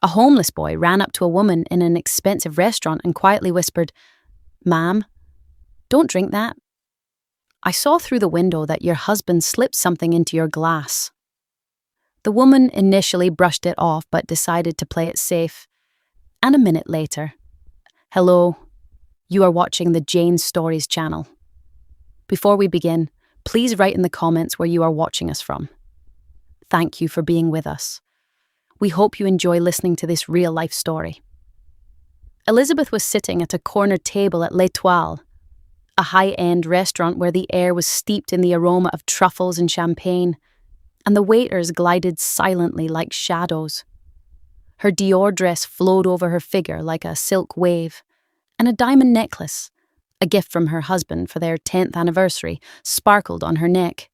A homeless boy ran up to a woman in an expensive restaurant and quietly whispered, "Ma'am, don't drink that. I saw through the window that your husband slipped something into your glass." The woman initially brushed it off but decided to play it safe. And a minute later, "Hello, you are watching the Janestories channel. Before we begin, please write in the comments where you are watching us from. Thank you for being with us. We hope you enjoy listening to this real-life story." Elizabeth was sitting at a corner table at L'Étoile, a high-end restaurant where the air was steeped in the aroma of truffles and champagne, and the waiters glided silently like shadows. Her Dior dress flowed over her figure like a silk wave, and a diamond necklace, a gift from her husband for their 10th anniversary, sparkled on her neck.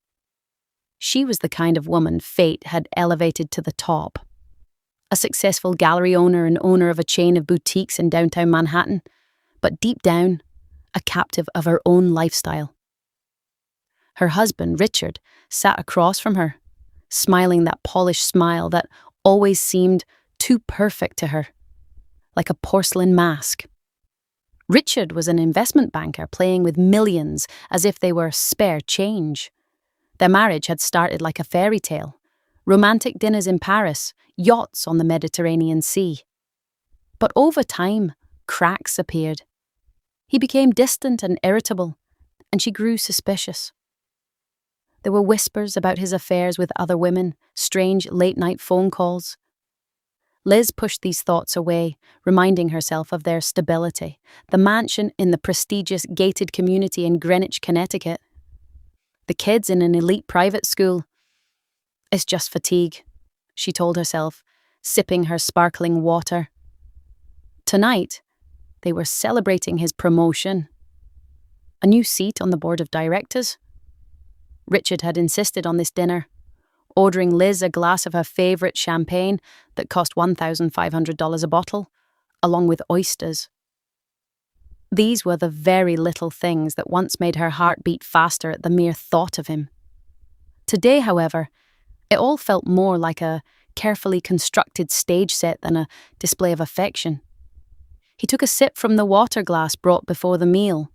She was the kind of woman fate had elevated to the top. A successful gallery owner and owner of a chain of boutiques in downtown Manhattan, but deep down, a captive of her own lifestyle. Her husband, Richard, sat across from her, smiling that polished smile that always seemed too perfect to her, like a porcelain mask. Richard was an investment banker playing with millions as if they were spare change. Their marriage had started like a fairy tale, romantic dinners in Paris, yachts on the Mediterranean Sea. But over time, cracks appeared. He became distant and irritable, and she grew suspicious. There were whispers about his affairs with other women, strange late-night phone calls. Liz pushed these thoughts away, reminding herself of their stability, the mansion in the prestigious gated community in Greenwich, Connecticut, the kids in an elite private school. "It's just fatigue," she told herself, sipping her sparkling water. Tonight, they were celebrating his promotion. A new seat on the board of directors. Richard had insisted on this dinner, ordering Liz a glass of her favourite champagne that cost $1,500 a bottle, along with oysters. These were the very little things that once made her heart beat faster at the mere thought of him. Today, however, it all felt more like a carefully constructed stage set than a display of affection. He took a sip from the water glass brought before the meal,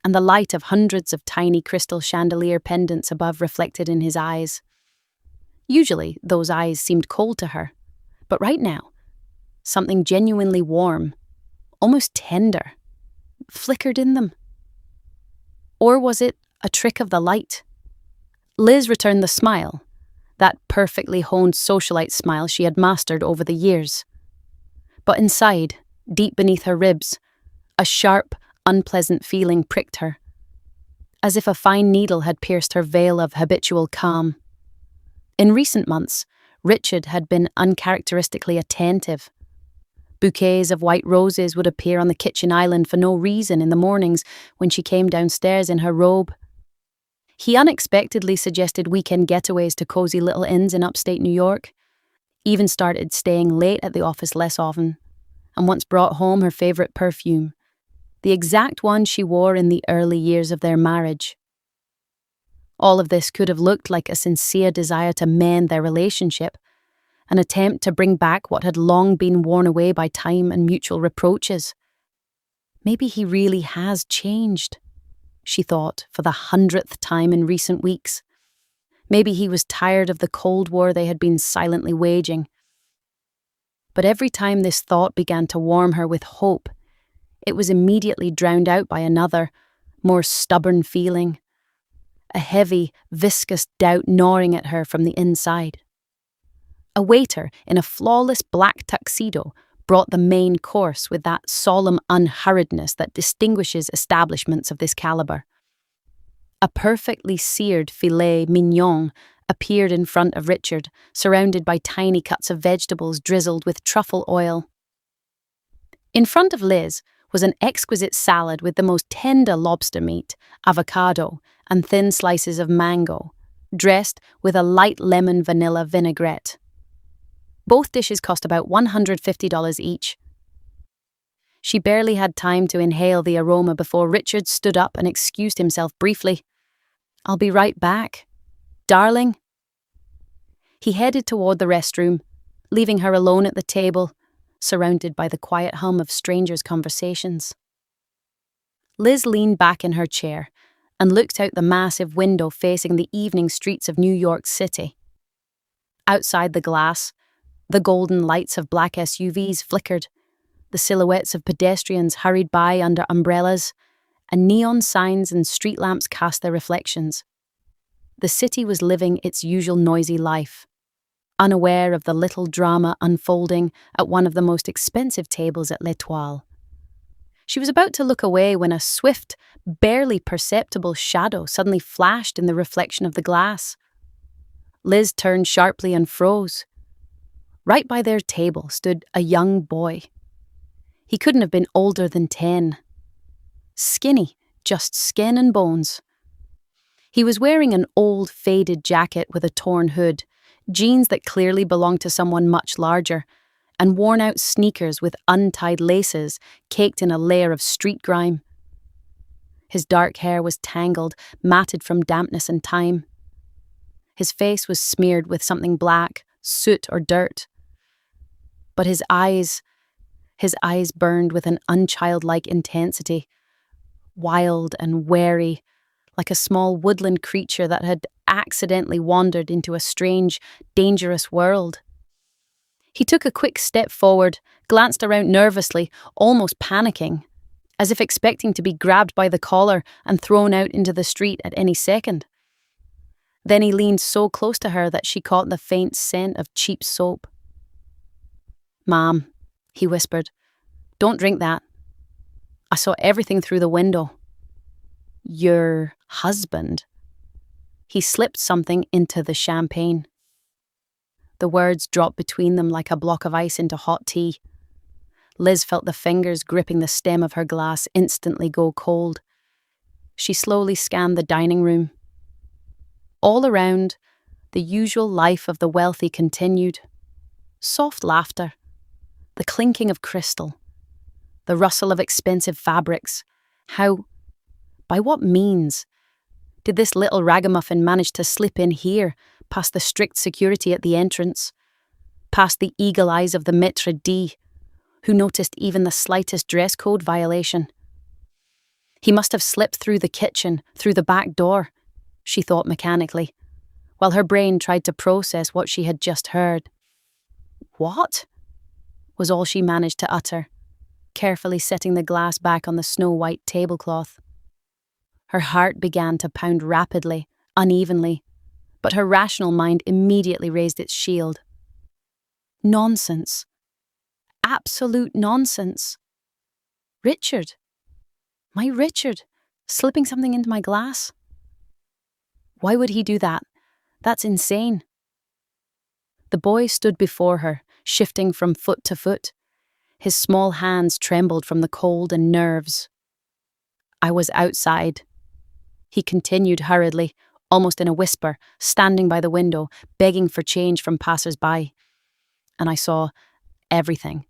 and the light of hundreds of tiny crystal chandelier pendants above reflected in his eyes. Usually, those eyes seemed cold to her, but right now, something genuinely warm, almost tender, flickered in them. Or was it a trick of the light? Liz returned the smile, that perfectly honed socialite smile she had mastered over the years. But inside, deep beneath her ribs, a sharp, unpleasant feeling pricked her, as if a fine needle had pierced her veil of habitual calm. In recent months, Richard had been uncharacteristically attentive. Bouquets of white roses would appear on the kitchen island for no reason in the mornings when she came downstairs in her robe. He unexpectedly suggested weekend getaways to cozy little inns in upstate New York, even started staying late at the office less often, and once brought home her favourite perfume, the exact one she wore in the early years of their marriage. All of this could have looked like a sincere desire to mend their relationship, an attempt to bring back what had long been worn away by time and mutual reproaches. Maybe he really has changed, she thought for the 100th time in recent weeks. Maybe he was tired of the Cold War they had been silently waging. But every time this thought began to warm her with hope, it was immediately drowned out by another, more stubborn feeling, a heavy, viscous doubt gnawing at her from the inside. A waiter in a flawless black tuxedo brought the main course with that solemn unhurriedness that distinguishes establishments of this caliber. A perfectly seared filet mignon appeared in front of Richard, surrounded by tiny cuts of vegetables drizzled with truffle oil. In front of Liz was an exquisite salad with the most tender lobster meat, avocado, and thin slices of mango, dressed with a light lemon vanilla vinaigrette. Both dishes cost about $150 each. She barely had time to inhale the aroma before Richard stood up and excused himself briefly. "I'll be right back. Darling." He headed toward the restroom, leaving her alone at the table, surrounded by the quiet hum of strangers' conversations. Liz leaned back in her chair and looked out the massive window facing the evening streets of New York City. Outside the glass, the golden lights of black SUVs flickered, the silhouettes of pedestrians hurried by under umbrellas, and neon signs and street lamps cast their reflections. The city was living its usual noisy life, unaware of the little drama unfolding at one of the most expensive tables at L'Etoile. She was about to look away when a swift, barely perceptible shadow suddenly flashed in the reflection of the glass. Liz turned sharply and froze. Right by their table stood a young boy. He couldn't have been older than 10. Skinny, just skin and bones. He was wearing an old, faded jacket with a torn hood, jeans that clearly belonged to someone much larger, and worn-out sneakers with untied laces caked in a layer of street grime. His dark hair was tangled, matted from dampness and time. His face was smeared with something black, soot or dirt. But his eyes burned with an unchildlike intensity, wild and wary, like a small woodland creature that had accidentally wandered into a strange, dangerous world. He took a quick step forward, glanced around nervously, almost panicking, as if expecting to be grabbed by the collar and thrown out into the street at any second. Then he leaned so close to her that she caught the faint scent of cheap soap. "Mom," he whispered, "don't drink that. I saw everything through the window. Your husband." He slipped something into the champagne. The words dropped between them like a block of ice into hot tea. Liz felt the fingers gripping the stem of her glass instantly go cold. She slowly scanned the dining room. All around, the usual life of the wealthy continued. Soft laughter, the clinking of crystal, the rustle of expensive fabrics. By what means, did this little ragamuffin manage to slip in here, past the strict security at the entrance, past the eagle eyes of the maitre d', who noticed even the slightest dress code violation? He must have slipped through the kitchen, through the back door, she thought mechanically, while her brain tried to process what she had just heard. "What?" was all she managed to utter, carefully setting the glass back on the snow-white tablecloth. Her heart began to pound rapidly, unevenly, but her rational mind immediately raised its shield. Nonsense. Absolute nonsense. Richard. My Richard, slipping something into my glass? Why would he do that? That's insane. The boy stood before her, shifting from foot to foot. His small hands trembled from the cold and nerves. "I was outside," he continued hurriedly, almost in a whisper, standing by the window, begging for change from passers-by. "And I saw everything."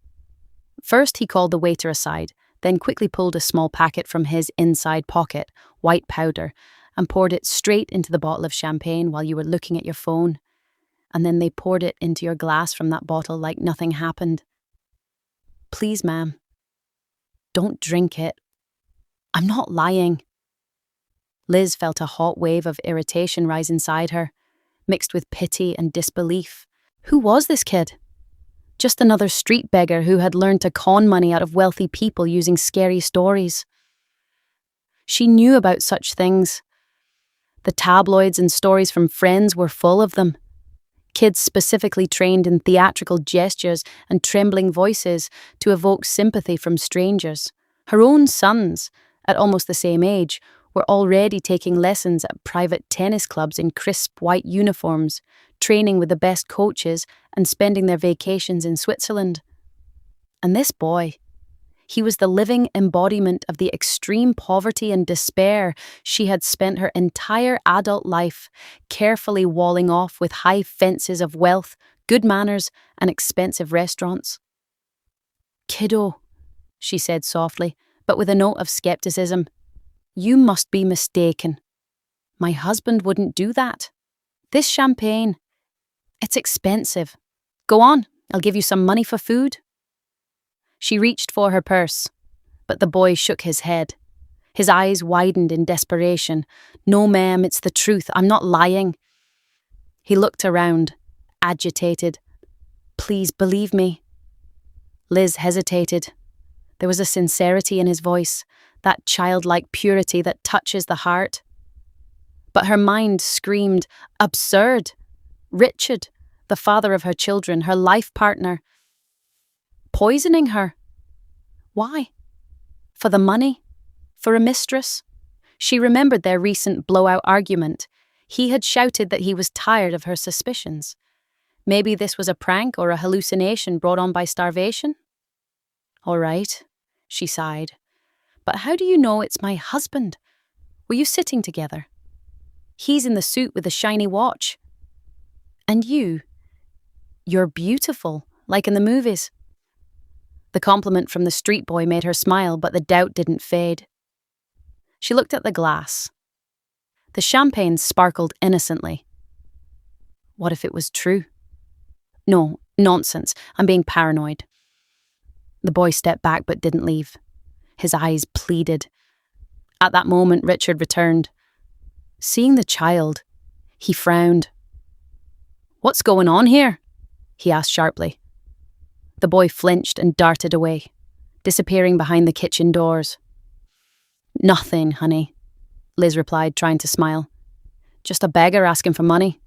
First he called the waiter aside, then quickly pulled a small packet from his inside pocket, white powder, and poured it straight into the bottle of champagne while you were looking at your phone. And then they poured it into your glass from that bottle like nothing happened. "Please, ma'am, don't drink it. I'm not lying." Liz felt a hot wave of irritation rise inside her, mixed with pity and disbelief. Who was this kid? Just another street beggar who had learned to con money out of wealthy people using scary stories. She knew about such things. The tabloids and stories from friends were full of them. Kids specifically trained in theatrical gestures and trembling voices to evoke sympathy from strangers. Her own sons, at almost the same age, were already taking lessons at private tennis clubs in crisp white uniforms, training with the best coaches and spending their vacations in Switzerland. And this boy, he was the living embodiment of the extreme poverty and despair she had spent her entire adult life carefully walling off with high fences of wealth, good manners, and expensive restaurants. "Kiddo," she said softly, but with a note of skepticism, "you must be mistaken. My husband wouldn't do that. This champagne, it's expensive. Go on, I'll give you some money for food." She reached for her purse, but the boy shook his head. His eyes widened in desperation. "No, ma'am, it's the truth. I'm not lying." He looked around, agitated. "Please believe me." Liz hesitated. There was a sincerity in his voice, that childlike purity that touches the heart. But her mind screamed, absurd. Richard, the father of her children, her life partner, poisoning her. Why? For the money? For a mistress? She remembered their recent blowout argument. He had shouted that he was tired of her suspicions. Maybe this was a prank or a hallucination brought on by starvation? "All right," she sighed. "But how do you know it's my husband? Were you sitting together? He's in the suit with the shiny watch. And you're beautiful, like in the movies." The compliment from the street boy made her smile, but the doubt didn't fade. She looked at the glass. The champagne sparkled innocently. What if it was true? No, nonsense. I'm being paranoid. The boy stepped back but didn't leave. His eyes pleaded. At that moment, Richard returned. Seeing the child, he frowned. "What's going on here?" he asked sharply. The boy flinched and darted away, disappearing behind the kitchen doors. "Nothing, honey," Liz replied, trying to smile. "Just a beggar asking for money."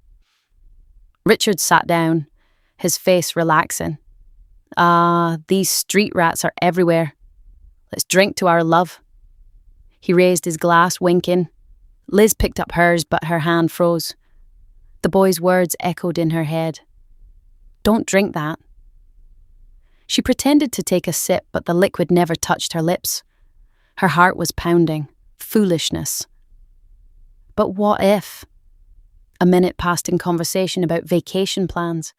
Richard sat down, his face relaxing. These street rats are everywhere. Let's drink to our love." He raised his glass, winking. Liz picked up hers, but her hand froze. The boy's words echoed in her head. "Don't drink that." She pretended to take a sip, but the liquid never touched her lips. Her heart was pounding. Foolishness. But what if? A minute passed in conversation about vacation plans.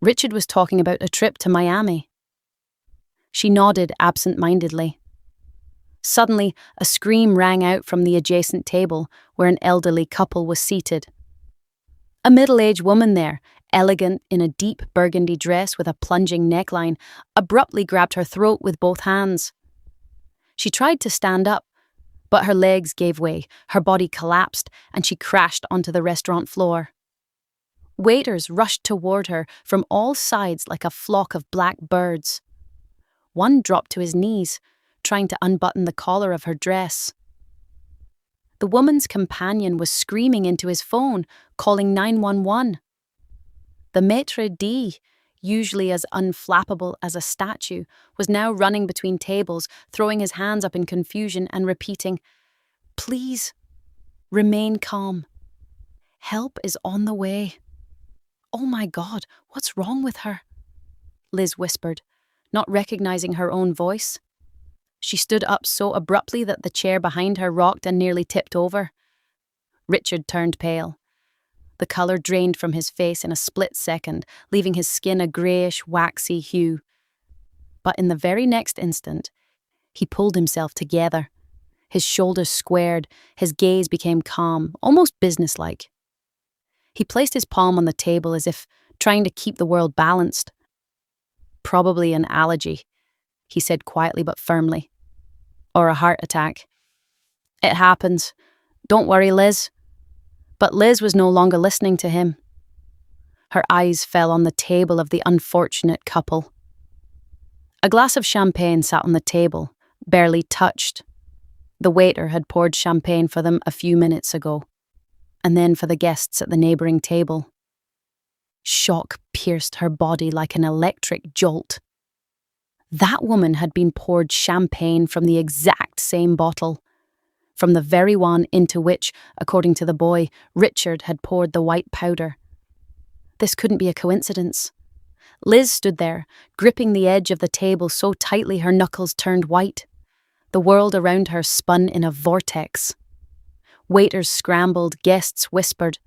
Richard was talking about a trip to Miami. She nodded absent-mindedly. Suddenly, a scream rang out from the adjacent table where an elderly couple was seated. A middle-aged woman there, elegant in a deep burgundy dress with a plunging neckline, abruptly grabbed her throat with both hands. She tried to stand up, but her legs gave way, her body collapsed, and she crashed onto the restaurant floor. Waiters rushed toward her from all sides like a flock of black birds. One dropped to his knees, trying to unbutton the collar of her dress. The woman's companion was screaming into his phone, calling 911. The maître d', usually as unflappable as a statue, was now running between tables, throwing his hands up in confusion and repeating, "Please, remain calm. Help is on the way." "Oh my God, what's wrong with her?" Liz whispered, not recognizing her own voice. She stood up so abruptly that the chair behind her rocked and nearly tipped over. Richard turned pale. The colour drained from his face in a split second, leaving his skin a greyish, waxy hue. But in the very next instant, he pulled himself together. His shoulders squared, his gaze became calm, almost businesslike. He placed his palm on the table as if trying to keep the world balanced. "Probably an allergy," he said quietly but firmly. "Or a heart attack. It happens. Don't worry, Liz." But Liz was no longer listening to him. Her eyes fell on the table of the unfortunate couple. A glass of champagne sat on the table, barely touched. The waiter had poured champagne for them a few minutes ago, and then for the guests at the neighbouring table. Shock pierced her body like an electric jolt. That woman had been poured champagne from the exact same bottle, from the very one into which, according to the boy, Richard had poured the white powder. This couldn't be a coincidence. Liz stood there, gripping the edge of the table so tightly her knuckles turned white. The world around her spun in a vortex. Waiters scrambled, guests whispered.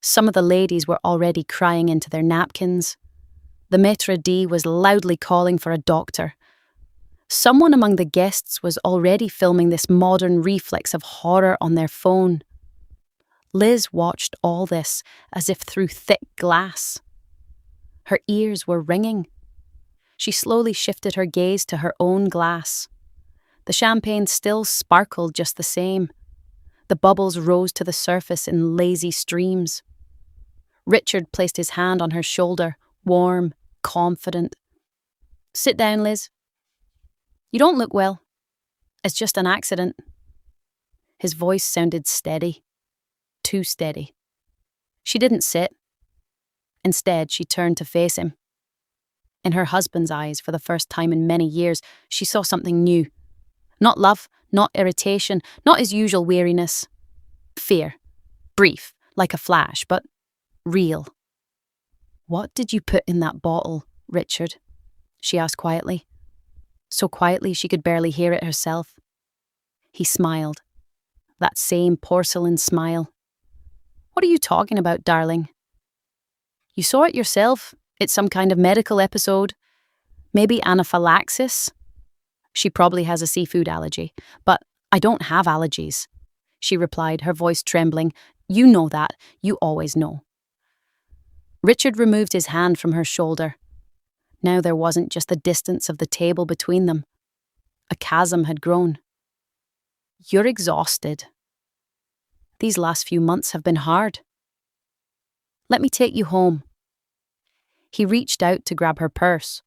Some of the ladies were already crying into their napkins. The maître d' was loudly calling for a doctor. Someone among the guests was already filming this modern reflex of horror on their phone. Liz watched all this as if through thick glass. Her ears were ringing. She slowly shifted her gaze to her own glass. The champagne still sparkled just the same. The bubbles rose to the surface in lazy streams. Richard placed his hand on her shoulder, warm, confident. "Sit down, Liz. You don't look well. It's just an accident." His voice sounded steady. Too steady. She didn't sit. Instead, she turned to face him. In her husband's eyes, for the first time in many years, she saw something new. Not love, not irritation, not his usual weariness. Fear. Brief, like a flash, but real. "What did you put in that bottle, Richard?" she asked quietly. So quietly she could barely hear it herself. He smiled. That same porcelain smile. "What are you talking about, darling?" "You saw it yourself. It's some kind of medical episode. Maybe anaphylaxis." "She probably has a seafood allergy, but I don't have allergies," she replied, her voice trembling. "You know that. You always know." Richard removed his hand from her shoulder. Now there wasn't just the distance of the table between them. A chasm had grown. "You're exhausted. These last few months have been hard. Let me take you home." He reached out to grab her purse,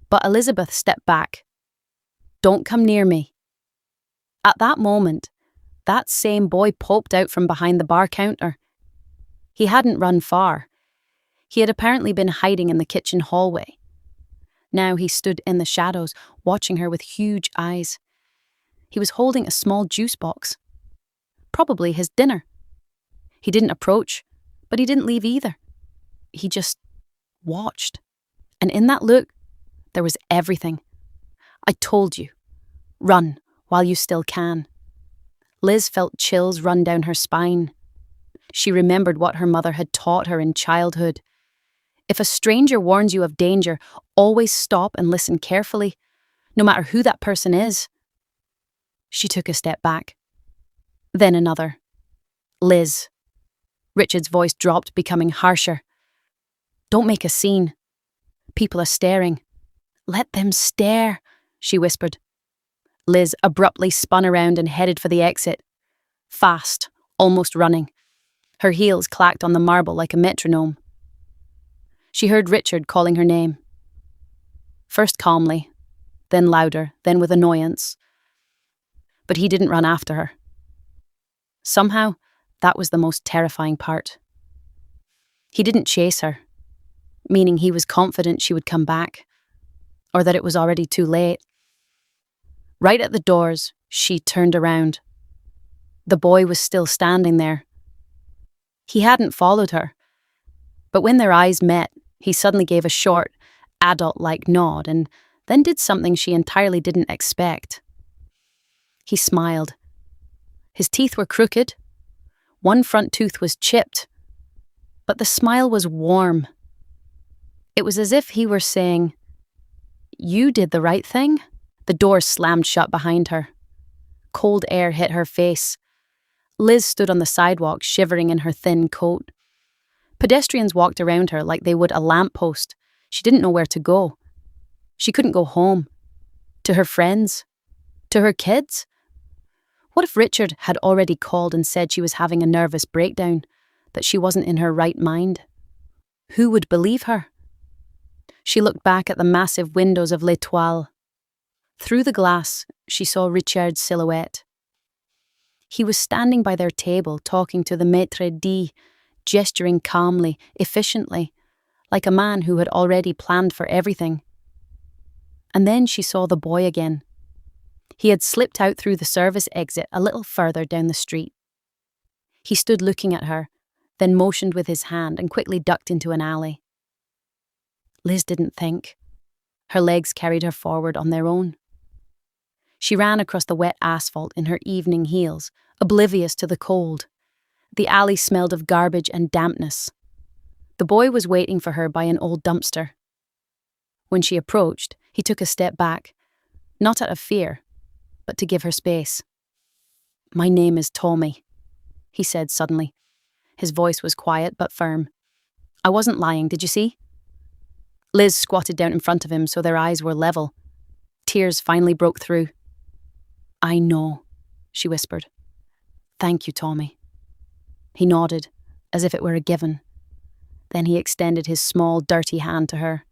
but Elizabeth stepped back. "Don't come near me." At that moment, that same boy popped out from behind the bar counter. He hadn't run far. He had apparently been hiding in the kitchen hallway. Now he stood in the shadows, watching her with huge eyes. He was holding a small juice box. Probably his dinner. He didn't approach, but he didn't leave either. He just watched. And in that look, there was everything. "I told you. Run while you still can." Liz felt chills run down her spine. She remembered what her mother had taught her in childhood. If a stranger warns you of danger, always stop and listen carefully, no matter who that person is. She took a step back. Then another. "Liz." Richard's voice dropped, becoming harsher. "Don't make a scene. People are staring." "Let them stare," she whispered. Liz abruptly spun around and headed for the exit. Fast, almost running. Her heels clacked on the marble like a metronome. She heard Richard calling her name. First calmly, then louder, then with annoyance. But he didn't run after her. Somehow, that was the most terrifying part. He didn't chase her, meaning he was confident she would come back, or that it was already too late. Right at the doors, she turned around. The boy was still standing there. He hadn't followed her, but when their eyes met, he suddenly gave a short, adult-like nod and then did something she entirely didn't expect. He smiled. His teeth were crooked. One front tooth was chipped. But the smile was warm. It was as if he were saying, "You did the right thing." The door slammed shut behind her. Cold air hit her face. Liz stood on the sidewalk, shivering in her thin coat. Pedestrians walked around her like they would a lamppost. She didn't know where to go. She couldn't go home. To her friends? To her kids? What if Richard had already called and said she was having a nervous breakdown, that she wasn't in her right mind? Who would believe her? She looked back at the massive windows of L'Étoile. Through the glass, she saw Richard's silhouette. He was standing by their table, talking to the maître d', gesturing calmly, efficiently, like a man who had already planned for everything. And then she saw the boy again. He had slipped out through the service exit a little further down the street. He stood looking at her, then motioned with his hand and quickly ducked into an alley. Liz didn't think. Her legs carried her forward on their own. She ran across the wet asphalt in her evening heels, oblivious to the cold. The alley smelled of garbage and dampness. The boy was waiting for her by an old dumpster. When she approached, he took a step back, not out of fear, but to give her space. "My name is Tommy," he said suddenly. His voice was quiet but firm. "I wasn't lying, did you see?" Liz squatted down in front of him so their eyes were level. Tears finally broke through. "I know," she whispered. "Thank you, Tommy." He nodded, as if it were a given. Then he extended his small, dirty hand to her.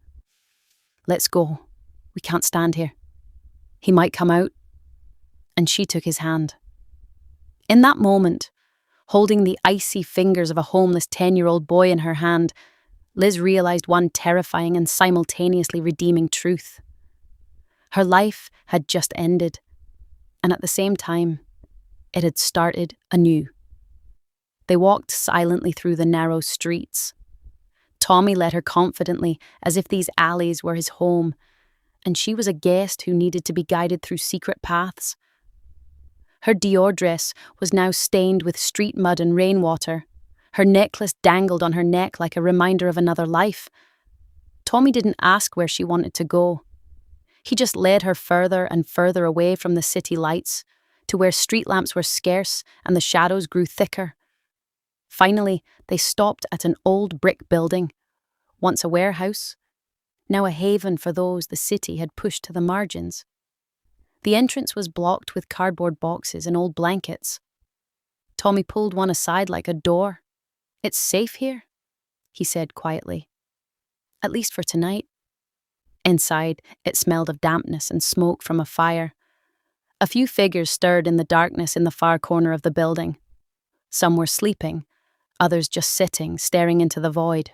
"Let's go. We can't stand here. He might come out." And she took his hand. In that moment, holding the icy fingers of a homeless 10-year-old boy in her hand, Liz realised one terrifying and simultaneously redeeming truth. Her life had just ended, and at the same time, it had started anew. They walked silently through the narrow streets. Tommy led her confidently, as if these alleys were his home, and she was a guest who needed to be guided through secret paths. Her Dior dress was now stained with street mud and rainwater. Her necklace dangled on her neck like a reminder of another life. Tommy didn't ask where she wanted to go. He just led her further and further away from the city lights, to where street lamps were scarce and the shadows grew thicker. Finally, they stopped at an old brick building, once a warehouse, now a haven for those the city had pushed to the margins. The entrance was blocked with cardboard boxes and old blankets. Tommy pulled one aside like a door. "It's safe here," he said quietly. "At least for tonight." Inside, it smelled of dampness and smoke from a fire. A few figures stirred in the darkness in the far corner of the building. Some were sleeping, others just sitting, staring into the void.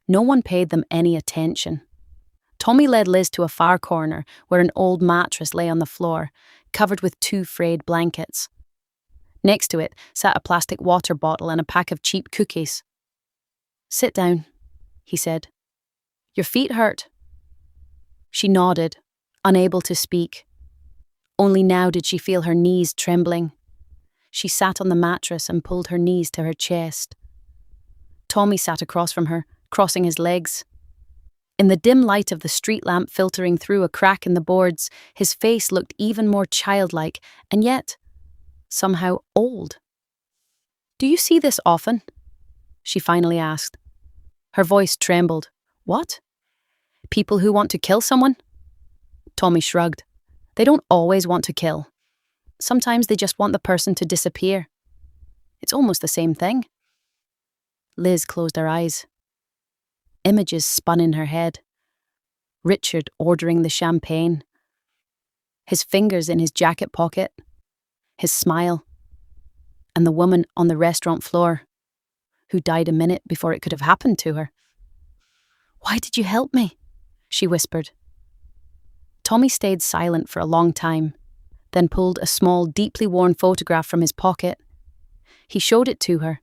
No one paid them any attention. Tommy led Liz to a far corner where an old mattress lay on the floor, covered with 2 frayed blankets. Next to it sat a plastic water bottle and a pack of cheap cookies. "Sit down," he said. "Your feet hurt." She nodded, unable to speak. Only now did she feel her knees trembling. She sat on the mattress and pulled her knees to her chest. Tommy sat across from her, crossing his legs. In the dim light of the street lamp filtering through a crack in the boards, his face looked even more childlike, and yet somehow old. "Do you see this often?" she finally asked. Her voice trembled. "What? People who want to kill someone?" Tommy shrugged. "They don't always want to kill. Sometimes they just want the person to disappear. It's almost the same thing." Liz closed her eyes. Images spun in her head. Richard ordering the champagne. His fingers in his jacket pocket. His smile. And the woman on the restaurant floor, who died a minute before it could have happened to her. "Why did you help me?" she whispered. Tommy stayed silent for a long time, then pulled a small, deeply worn photograph from his pocket. He showed it to her.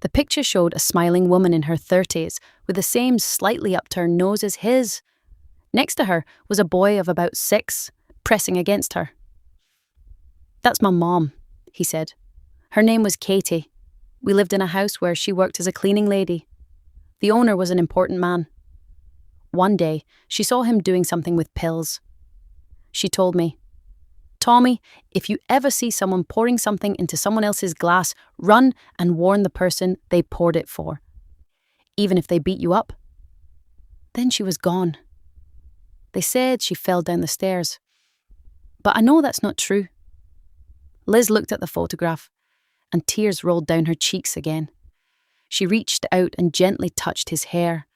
The picture showed a smiling woman in her 30s with the same slightly upturned nose as his. Next to her was a boy of about 6, pressing against her. "That's my mom," he said. "Her name was Katie. We lived in a house where she worked as a cleaning lady. The owner was an important man. One day, she saw him doing something with pills. She told me, 'Tommy, if you ever see someone pouring something into someone else's glass, run and warn the person they poured it for, even if they beat you up.' Then she was gone. They said she fell down the stairs. But I know that's not true." Liz looked at the photograph, and tears rolled down her cheeks again. She reached out and gently touched his hair.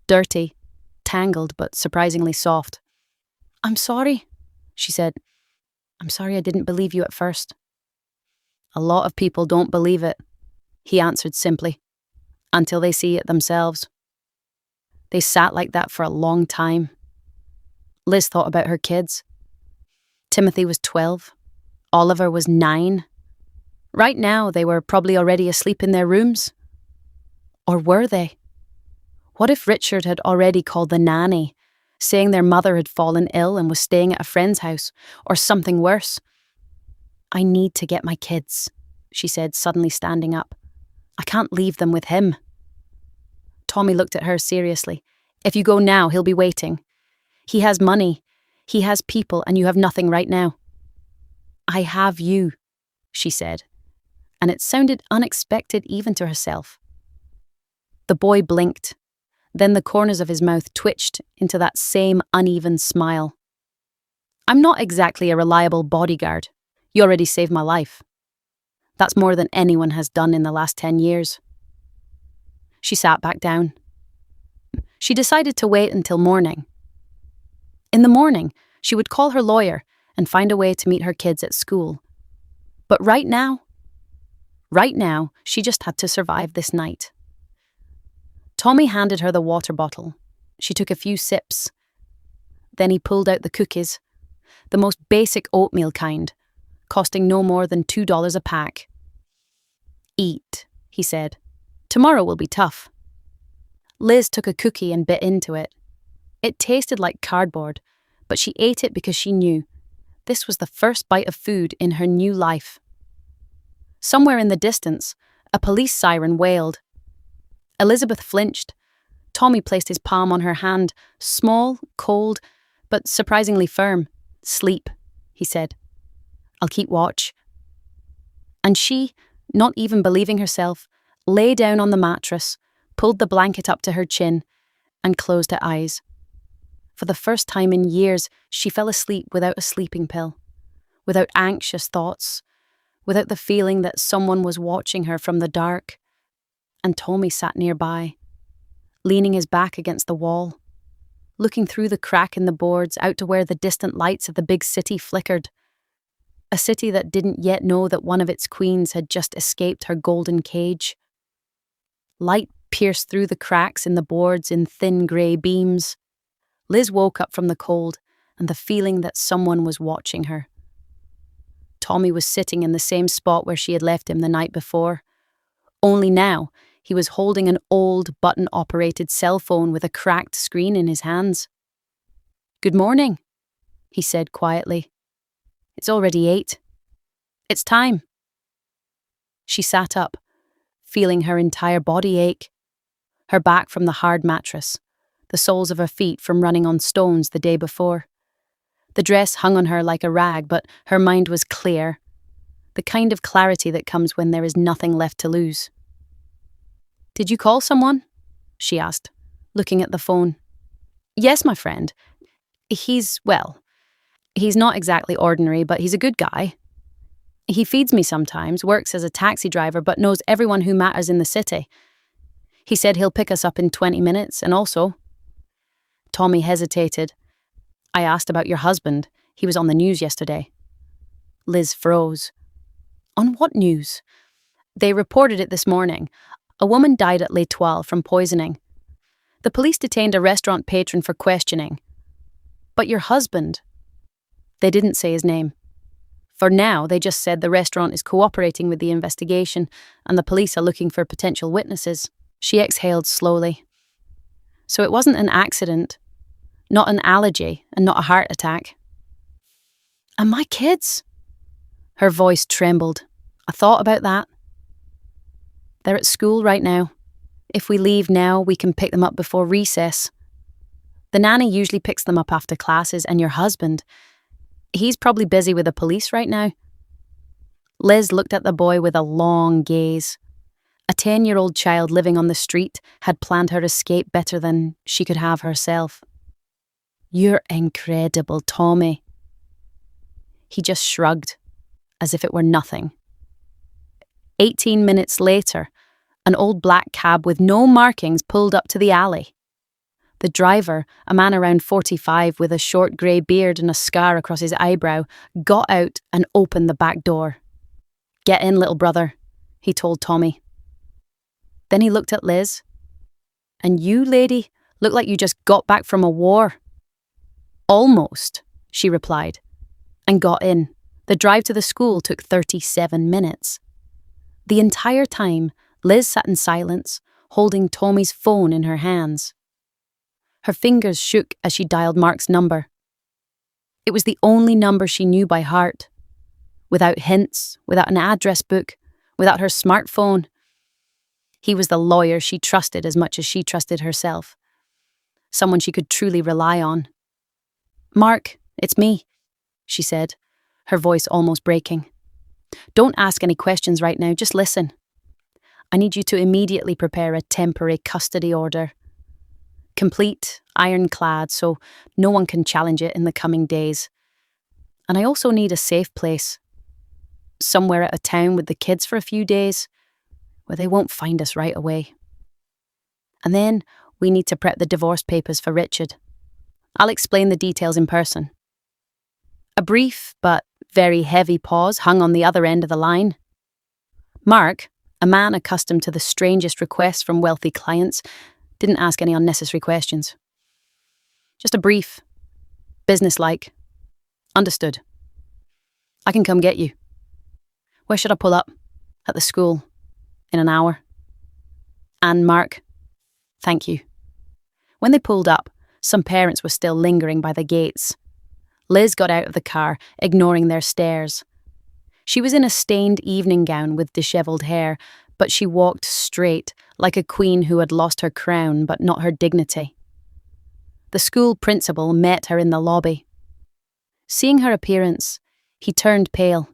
Dirty, tangled, but surprisingly soft. "I'm sorry," she said. "I'm sorry I didn't believe you at first." "A lot of people don't believe it," he answered simply, "until they see it themselves." They sat like that for a long time. Liz thought about her kids. Timothy was 12. Oliver was 9. Right now, they were probably already asleep in their rooms. Or were they? What if Richard had already called the nanny, saying their mother had fallen ill and was staying at a friend's house, or something worse? "I need to get my kids," she said, suddenly standing up. "I can't leave them with him." Tommy looked at her seriously. "If you go now, he'll be waiting. He has money, he has people, and you have nothing right now." "I have you," she said, and it sounded unexpected even to herself. The boy blinked, Then the corners of his mouth twitched into that same uneven smile. "I'm not exactly a reliable bodyguard. You already saved my life. That's more than anyone has done in the last 10 years. She sat back down. She decided to wait until morning. In the morning, she would call her lawyer and find a way to meet her kids at school. But right now, she just had to survive this night. Tommy handed her the water bottle. She took a few sips. Then he pulled out the cookies, the most basic oatmeal kind, costing no more than $2 a pack. "Eat," he said. "Tomorrow will be tough." Liz took a cookie and bit into it. It tasted like cardboard, but she ate it because she knew this was the first bite of food in her new life. Somewhere in the distance, a police siren wailed. Elizabeth flinched. Tommy placed his palm on her hand, small, cold, but surprisingly firm. "Sleep," he said. "I'll keep watch." And she, not even believing herself, lay down on the mattress, pulled the blanket up to her chin, and closed her eyes. For the first time in years, she fell asleep without a sleeping pill, without anxious thoughts, without the feeling that someone was watching her from the dark. And Tommy sat nearby, leaning his back against the wall, looking through the crack in the boards out to where the distant lights of the big city flickered. A city that didn't yet know that one of its queens had just escaped her golden cage. Light pierced through the cracks in the boards in thin grey beams. Liz woke up from the cold and the feeling that someone was watching her. Tommy was sitting in the same spot where she had left him the night before. Only now, he was holding an old button-operated cell phone with a cracked screen in his hands. "Good morning," he said quietly. "It's already 8. It's time." She sat up, feeling her entire body ache. Her back from the hard mattress, the soles of her feet from running on stones the day before. The dress hung on her like a rag, but her mind was clear. The kind of clarity that comes when there is nothing left to lose. "Did you call someone?" she asked, looking at the phone. "Yes, my friend. He's not exactly ordinary, but he's a good guy. He feeds me sometimes, works as a taxi driver, but knows everyone who matters in the city. He said he'll pick us up in 20 minutes, and also..." Tommy hesitated. "I asked about your husband. He was on the news yesterday." Liz froze. "On what news?" "They reported it this morning. A woman died at L'Etoile from poisoning. The police detained a restaurant patron for questioning. But your husband..." They didn't say his name. For now, they just said the restaurant is cooperating with the investigation and the police are looking for potential witnesses. She exhaled slowly. "So it wasn't an accident, not an allergy, and not a heart attack." "And my kids?" Her voice trembled. "I thought about that. They're at school right now. If we leave now, we can pick them up before recess. The nanny usually picks them up after classes, and your husband, he's probably busy with the police right now." Liz looked at the boy with a long gaze. A 10-year-old child living on the street had planned her escape better than she could have herself. "You're incredible, Tommy." He just shrugged, as if it were nothing. 18 minutes later, an old black cab with no markings pulled up to the alley. The driver, a man around 45 with a short grey beard and a scar across his eyebrow, got out and opened the back door. "Get in, little brother," he told Tommy. Then he looked at Liz. "And you, lady, look like you just got back from a war." "Almost," she replied, and got in. The drive to the school took 37 minutes. The entire time, Liz sat in silence, holding Tommy's phone in her hands. Her fingers shook as she dialed Mark's number. It was the only number she knew by heart. Without hints, without an address book, without her smartphone. He was the lawyer she trusted as much as she trusted herself. Someone she could truly rely on. "Mark, it's me," she said, her voice almost breaking. "Don't ask any questions right now, just listen. I need you to immediately prepare a temporary custody order. complete, ironclad, so no one can challenge it in the coming days. And I also need a safe place, somewhere at a town with the kids for a few days, where they won't find us right away. And then we need to prep the divorce papers for Richard. I'll explain the details in person. A brief but very heavy pause hung on the other end of the line. Mark, a man accustomed to the strangest requests from wealthy clients, didn't ask any unnecessary questions. Just a brief, businesslike, understood. I can come get you. Where should I pull up? At the school. In an hour. And Mark, thank you. When they pulled up, some parents were still lingering by the gates. Liz got out of the car, ignoring their stares. She was in a stained evening gown with dishevelled hair, but she walked straight, like a queen who had lost her crown but not her dignity. The school principal met her in the lobby. Seeing her appearance, he turned pale.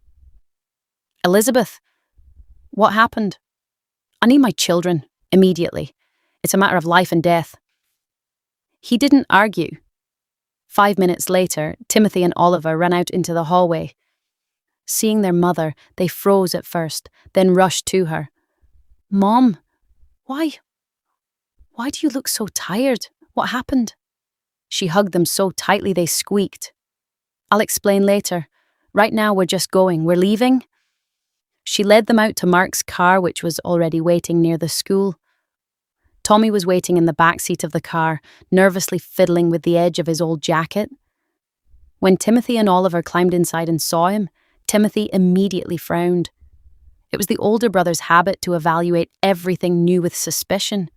Elizabeth, what happened? I need my children, immediately. It's a matter of life and death. He didn't argue. 5 minutes later, Timothy and Oliver ran out into the hallway. Seeing their mother, they froze at first, then rushed to her. Mom, why do you look so tired? What happened? She hugged them so tightly they squeaked. I'll explain later. Right now we're just going. We're leaving. She led them out to Mark's car, which was already waiting near the school. Tommy was waiting in the back seat of the car, nervously fiddling with the edge of his old jacket. When Timothy and Oliver climbed inside and saw him, Timothy immediately frowned. It was the older brother's habit to evaluate everything new with suspicion.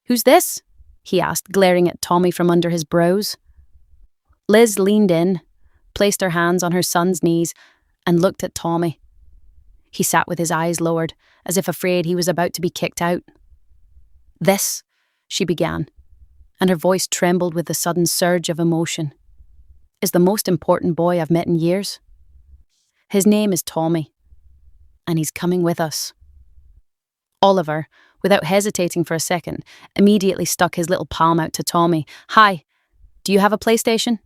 Who's this? He asked, glaring at Tommy from under his brows. Liz leaned in, placed her hands on her son's knees, and looked at Tommy. He sat with his eyes lowered, as if afraid he was about to be kicked out. This, she began, and her voice trembled with the sudden surge of emotion, is the most important boy I've met in years. His name is Tommy, and he's coming with us. Oliver, without hesitating for a second, immediately stuck his little palm out to Tommy. Hi, do you have a PlayStation?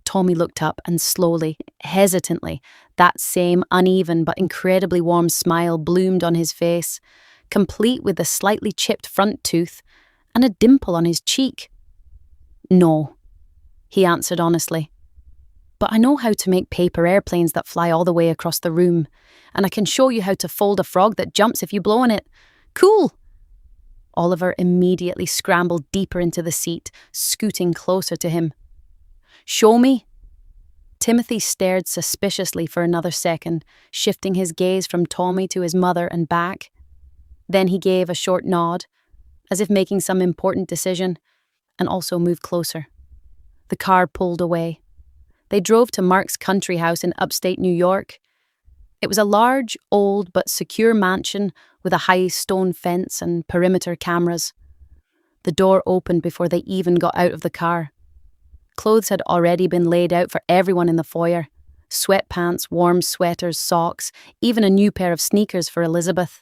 Tommy looked up and slowly, hesitantly, that same uneven but incredibly warm smile bloomed on his face, complete with a slightly chipped front tooth and a dimple on his cheek. No, he answered honestly. But I know how to make paper airplanes that fly all the way across the room, and I can show you how to fold a frog that jumps if you blow on it. Cool! Oliver immediately scrambled deeper into the seat, scooting closer to him. Show me. Timothy stared suspiciously for another second, shifting his gaze from Tommy to his mother and back. Then he gave a short nod, as if making some important decision, and also moved closer. The car pulled away. They drove to Mark's country house in upstate New York. It was a large, old but secure mansion with a high stone fence and perimeter cameras. The door opened before they even got out of the car. Clothes had already been laid out for everyone in the foyer. Sweatpants, warm sweaters, socks, even a new pair of sneakers for Elizabeth.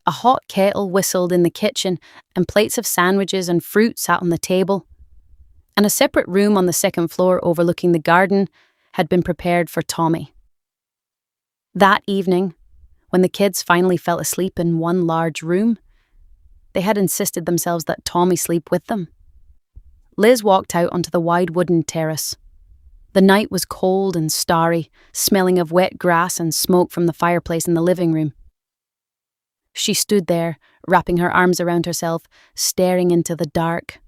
A hot kettle whistled in the kitchen, and plates of sandwiches and fruit sat on the table. And a separate room on the second floor overlooking the garden had been prepared for Tommy. That evening, when the kids finally fell asleep in one large room, they had insisted themselves that Tommy sleep with them. Liz walked out onto the wide wooden terrace. The night was cold and starry, smelling of wet grass and smoke from the fireplace in the living room. She stood there, wrapping her arms around herself, staring into the dark.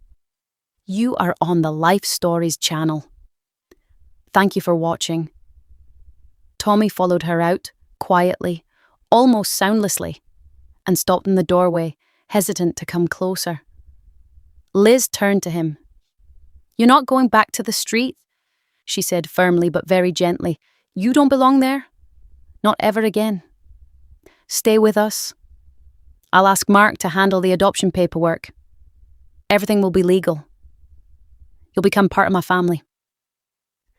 You are on the Life Stories channel. Thank you for watching. Tommy followed her out, quietly, almost soundlessly, and stopped in the doorway, hesitant to come closer. Liz turned to him. You're not going back to the street, she said firmly but very gently. You don't belong there. Not ever again. Stay with us. I'll ask Mark to handle the adoption paperwork. Everything will be legal. You'll become part of my family.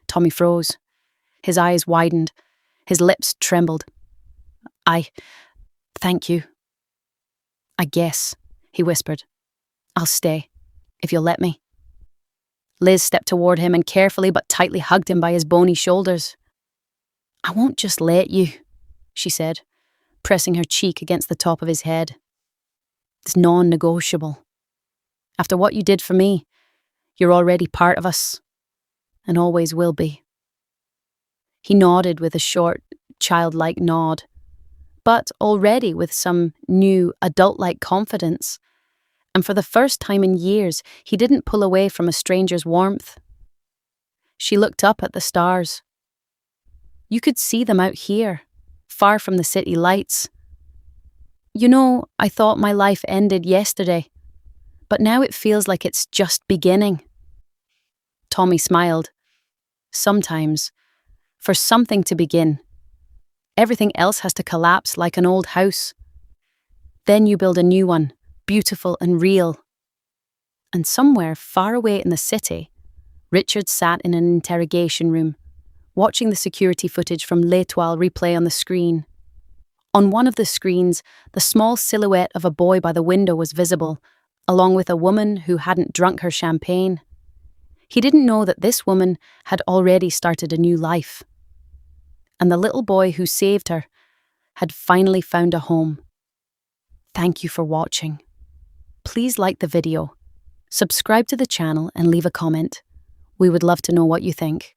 Tommy froze. His eyes widened. His lips trembled. Thank you. I guess, he whispered. I'll stay, if you'll let me. Liz stepped toward him and carefully but tightly hugged him by his bony shoulders. I won't just let you, she said, pressing her cheek against the top of his head. It's non-negotiable. After what you did for me, you're already part of us, and always will be. He nodded with a short, childlike nod, but already with some new, adult-like confidence. And for the first time in years, he didn't pull away from a stranger's warmth. She looked up at the stars. You could see them out here, far from the city lights. You know, I thought my life ended yesterday, but now it feels like it's just beginning. Tommy smiled. Sometimes, for something to begin, everything else has to collapse like an old house. Then you build a new one, beautiful and real. And somewhere far away in the city, Richard sat in an interrogation room, watching the security footage from L'Étoile replay on the screen. On one of the screens, the small silhouette of a boy by the window was visible, along with a woman who hadn't drunk her champagne. He didn't know that this woman had already started a new life. And the little boy who saved her had finally found a home. Thank you for watching. Please like the video, subscribe to the channel and leave a comment. We would love to know what you think.